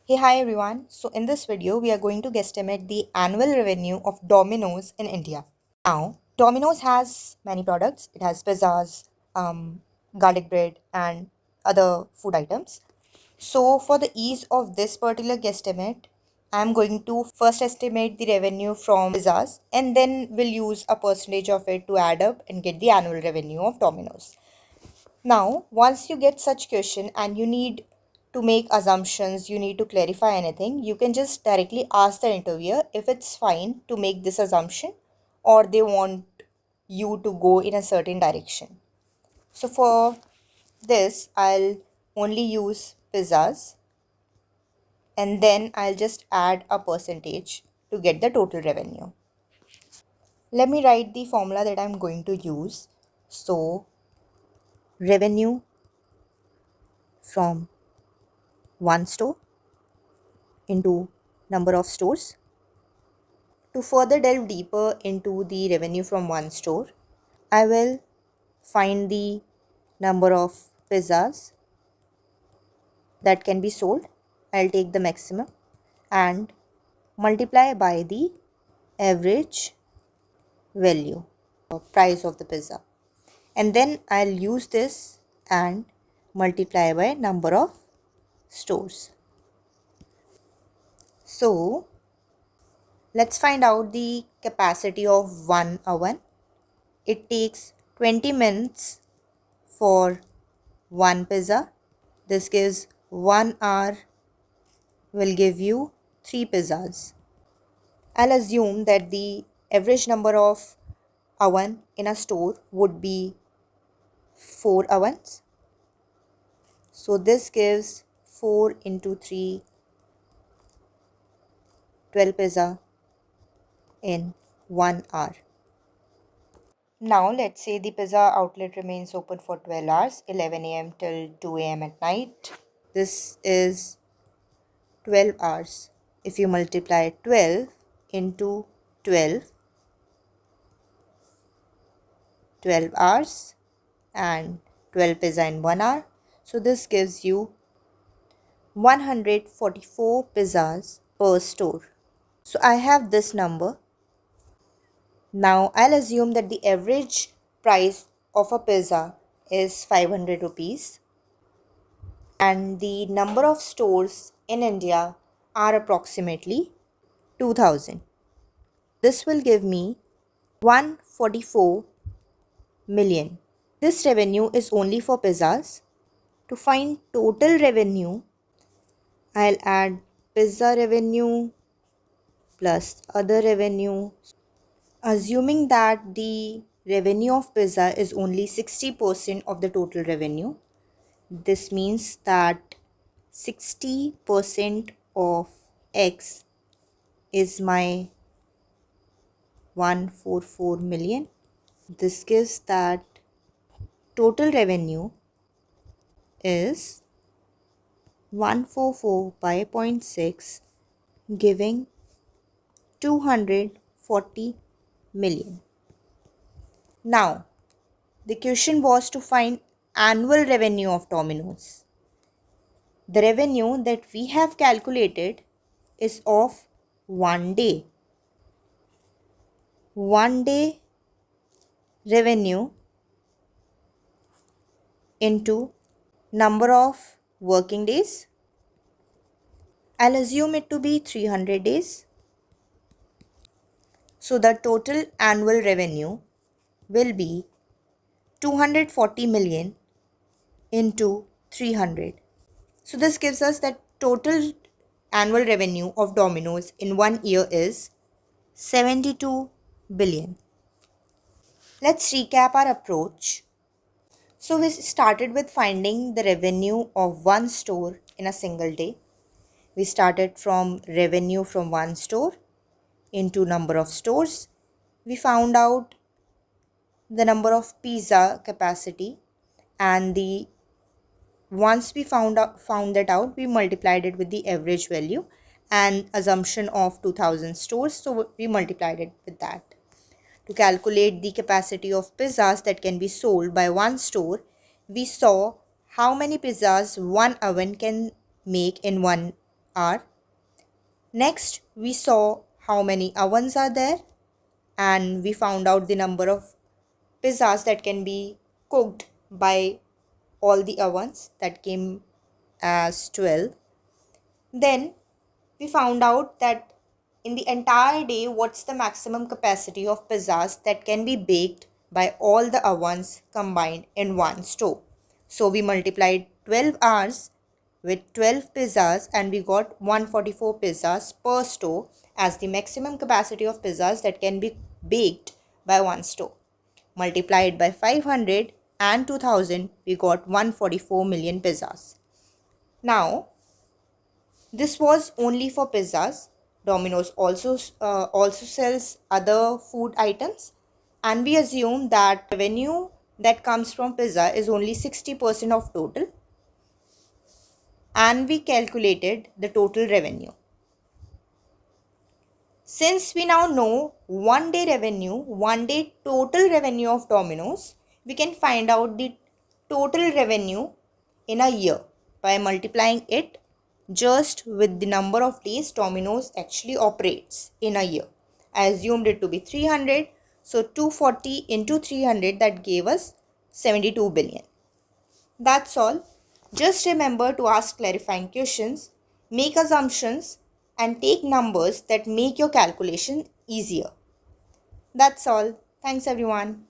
Hey, hi everyone. So, in this video, we are going to guesstimate the annual revenue of Domino's in India. Now, Domino's has many products. It has pizzas, garlic bread, and other food items. So, for the ease of this particular guesstimate, I'm going to first estimate the revenue from pizzas and then we'll use a percentage of it to add up and get the annual revenue of Domino's. Now, once you get such question and you need to make assumptions, you need to clarify anything, you can just directly ask the interviewer if it's fine to make this assumption or they want you to go in a certain direction. So for this, I'll only use pizzas and then I'll just add a percentage to get the total revenue. Let me write the formula that I'm going to use. So revenue from one store into number of stores. To further delve deeper into the revenue from one store, I will find the number of pizzas that can be sold. I'll take the maximum and multiply by the average value or price of the pizza. And then I'll use this and multiply by number of stores. So let's find out the capacity of one oven. It takes 20 minutes for one pizza. This gives 1 hour will give you 3 pizzas. I'll assume that the average number of oven in a store would be 4 ovens. So this gives 4 into 3, 12 pizza in 1 hour. Now let's say the pizza outlet remains open for 12 hours, 11 a.m. till 2 a.m. at night. This is 12 hours. If you multiply 12 into 12, 12 hours and 12 pizza in 1 hour. So this gives you 144 pizzas per store. So I have this number. Now I'll assume that the average price of a pizza is 500 rupees and the number of stores in India are approximately 2000. This will give me 144 million. This revenue is only for pizzas. To find total revenue, I'll add pizza revenue plus other revenue. Assuming that the revenue of pizza is only 60% of the total revenue, this means that 60% of X is my 144 million. This gives that total revenue is 144 by 0.6 giving 240 million. Now, the question was to find annual revenue of Domino's. The revenue that we have calculated is of 1 day. 1 day revenue into number of working days. I'll assume it to be 300 days. So the total annual revenue will be 240 million into 300. So this gives us that total annual revenue of Domino's in 1 year is 72 billion. Let's recap our approach. So we started with finding the revenue of one store in a single day. We started from revenue from one store into number of stores. We found out the number of pizza capacity and the once we found that out, we multiplied it with the average value and assumption of 2000 stores, so we multiplied it with that. To calculate the capacity of pizzas that can be sold by one store, we saw how many pizzas one oven can make in 1 hour. Next, we saw how many ovens are there, and we found out the number of pizzas that can be cooked by all the ovens, that came as 12. Then we found out that in the entire day, what's the maximum capacity of pizzas that can be baked by all the ovens combined in one stove. So we multiplied 12 hours with 12 pizzas and we got 144 pizzas per stove as the maximum capacity of pizzas that can be baked by one stove. Multiplied by 500 and 2000, we got 144 million pizzas. Now, this was only for pizzas. Domino's also sells other food items, and we assume that revenue that comes from pizza is only 60% of total, and we calculated the total revenue. Since we now know one day total revenue of Domino's, we can find out the total revenue in a year by multiplying it just with the number of days Domino's actually operates in a year. I assumed it to be 300, so 240 into 300, that gave us 72 billion. That's all. Just remember to ask clarifying questions, make assumptions, and take numbers that make your calculation easier. That's all. Thanks everyone.